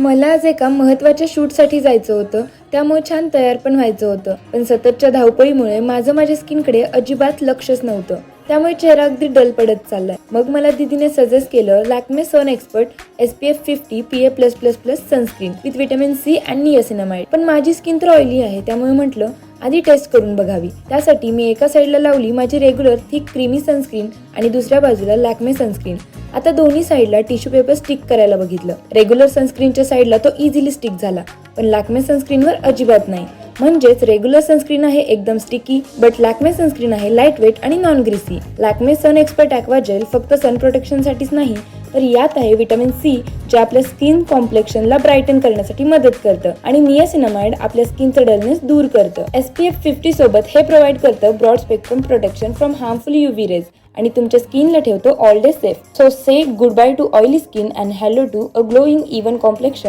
मला आज एका महत्त्वाच्या शूटसाठी जायचं होतं, त्यामुळे छान तयार पण व्हायचं होतं. पण सततच्या धावपळीमुळे माझं माझ्या स्किनकडे अजिबात लक्षच नव्हतं. त्यामुळे चेहरा अगदी डल पडत चाललाय. मग मला दीदीने सजेस्ट केलं Lakme sun expert SPF 50 PA+++ sunscreen with vitamin C and niacinamide. पण माझी स्किन तर ऑइली आहे, त्यामुळे म्हटलं आधी टेस्ट करून बघावी. त्यासाठी मी एका साईडला लावली माझी रेग्युलर थिक क्रीमी सनस्क्रीन आणि दुसऱ्या बाजूला लॅक्मे सनस्क्रीन. आता दोन्ही साईडला टिश्यू पेपर स्टिक करायला बघितलं. रेग्युलर सनस्क्रीनच्या साईडला तो इझिली स्टिक झाला, पण लॅक्मे सनस्क्रीनवर अजिबात नाही. म्हणजेच रेग्युलर सनस्क्रीन आहे एकदम स्टिकी, बट लॅक्मे सनस्क्रीन आहे लाईट वेट आणि non greasy. Lakme sun expert aqua gel फक्त सन प्रोटेक्शनसाठीच नाही, तर यात आहे व्हिटॅमिन सी, जे आपल्या स्किन कॉम्प्लेक्शनला ब्राईटन करण्यासाठी मदत करतं, आणि नियासिनामाइड आपल्या स्किनचं डलनेस दूर करतं. SPF 50 सोबत हे प्रोव्हाइड करतं broad spectrum protection from harmful UV rays आणि तुमच्या स्किनला ठेवतो all day safe. So say goodbye to oily skin and hello to a glowing even complexion.